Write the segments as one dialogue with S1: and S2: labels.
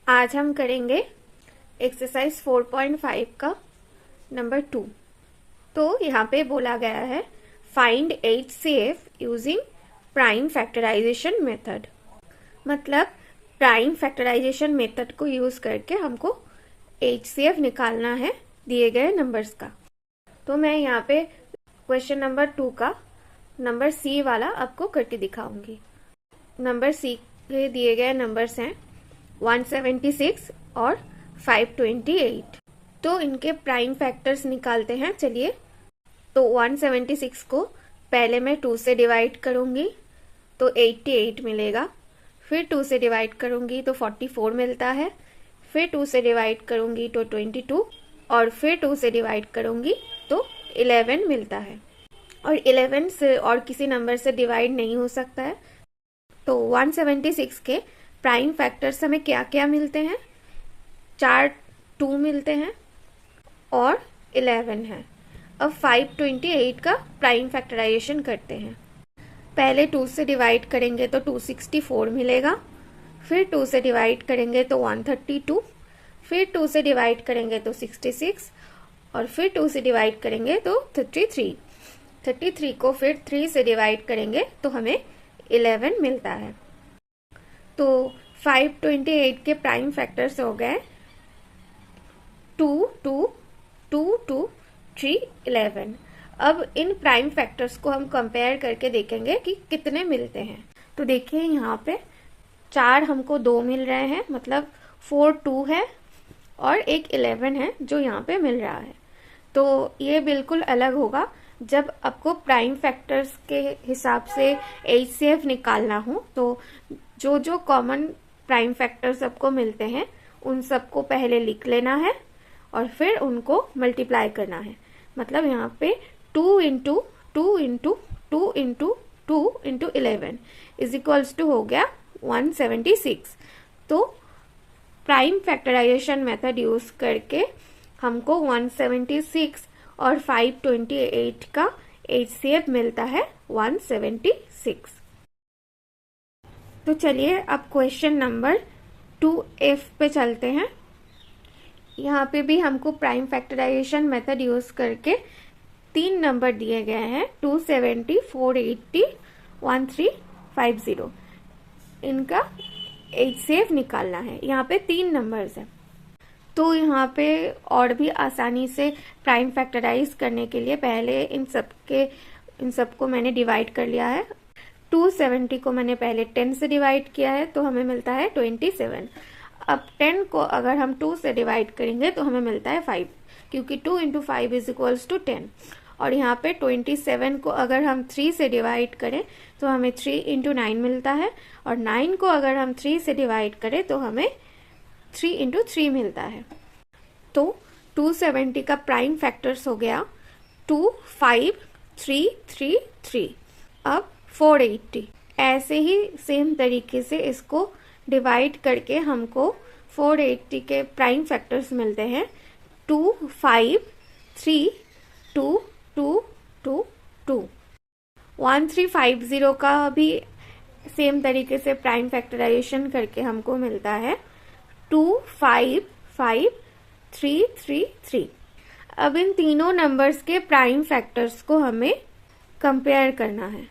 S1: आज हम करेंगे एक्सरसाइज 4.5 का नंबर 2। तो यहाँ पे बोला गया है find HCF using prime factorisation method. मतलब प्राइम फैक्टराइजेशन मेथड को यूज करके हमको HCF निकालना है दिए गए नंबर्स का। तो मैं यहाँ पे क्वेश्चन नंबर 2 का नंबर C वाला आपको करके दिखाऊंगी। नंबर C के दिए गए नंबर्स हैं 176 और 528। तो इनके प्राइम फैक्टर्स निकालते हैं। चलिए, तो 176 को पहले मैं 2 से डिवाइड करूंगी तो 88 मिलेगा, फिर 2 से डिवाइड करूंगी तो 44 मिलता है, फिर 2 से डिवाइड करूंगी तो 22 और फिर 2 से डिवाइड करूंगी तो 11 मिलता है। और 11 से और किसी नंबर से डिवाइड नहीं हो सकता है। तो 176 के प्राइम फैक्टर्स हमें क्या क्या मिलते हैं? 4 2 मिलते हैं और 11 है। अब 528 का प्राइम फैक्टराइजेशन करते हैं। पहले 2 से डिवाइड करेंगे तो 264 मिलेगा, फिर 2 से डिवाइड करेंगे तो 132, फिर 2 से डिवाइड करेंगे तो 66 और फिर 2 से डिवाइड करेंगे तो 33 को फिर 3 से डिवाइड करेंगे तो हमें 11 मिलता है। तो 528 के प्राइम फैक्टर्स हो गए 2 2 2 2 3 11। अब इन प्राइम फैक्टर्स को हम कंपेयर करके देखेंगे कि कितने मिलते हैं। तो देखिए यहाँ पे 4 हमको 2 मिल रहे हैं, मतलब 4 2 है और एक 11 है जो यहाँ पे मिल रहा है। तो ये बिल्कुल अलग होगा जब आपको प्राइम फैक्टर्स के हिसाब से HCF निकालना हो। तो जो जो कॉमन प्राइम फैक्टर्स आपको मिलते हैं उन सबको पहले लिख लेना है और फिर उनको मल्टीप्लाई करना है। मतलब यहाँ पे 2 into 2 into 2 into 2 into 11 is equals to हो गया 176। तो प्राइम फैक्टराइजेशन मेथड यूज करके हमको 176 और 528 का HCF मिलता है 176। तो चलिए अब क्वेश्चन नंबर 2F पे चलते हैं। यहाँ पे भी हमको प्राइम फैक्टराइजेशन मेथड यूज करके 3 नंबर दिए गए हैं 270, 480, 1350। इनका HCF निकालना है। यहाँ पे 3 नंबर्स हैं। तो यहाँ पे और भी आसानी से प्राइम फैक्टराइज करने के लिए पहले इन सबको मैंने डिवाइड कर लिया है। 270 को मैंने पहले 10 से डिवाइड किया है तो हमें मिलता है 27। अब 10 को अगर हम 2 से डिवाइड करेंगे तो हमें मिलता है 5, क्योंकि 2 इंटू 5 इज इक्वल्स टू 10। और यहाँ पे 27 को अगर हम 3 से डिवाइड करें तो हमें 3 इंटू 9 मिलता है, और 9 को अगर हम 3 से डिवाइड करें तो हमें 3 इंटू 3 मिलता है। तो 270 का प्राइम फैक्टर्स हो गया 2 5 3 3 3। अब 480 ऐसे ही सेम तरीके से इसको डिवाइड करके हमको 480 के प्राइम फैक्टर्स मिलते हैं 2 5 3 2 2 2 2। 1350 का भी सेम तरीके से प्राइम फैक्टराइजेशन करके हमको मिलता है 2 5 5 3 3 3। अब इन तीनों नंबर्स के प्राइम फैक्टर्स को हमें कंपेयर करना है।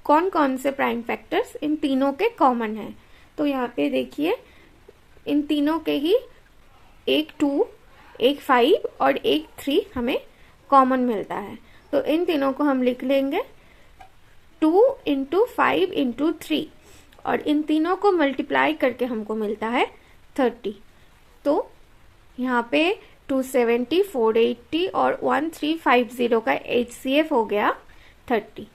S1: कौन कौन से प्राइम फैक्टर्स इन तीनों के कॉमन हैं? तो यहाँ पे देखिए इन तीनों के ही एक 2, एक 5 और एक 3 हमें कॉमन मिलता है। तो इन तीनों को हम लिख लेंगे 2 इंटू 5 इंटू 3, और इन तीनों को मल्टीप्लाई करके हमको मिलता है 30। तो यहाँ पे 270, 480 और 1350 का HCF हो गया 30।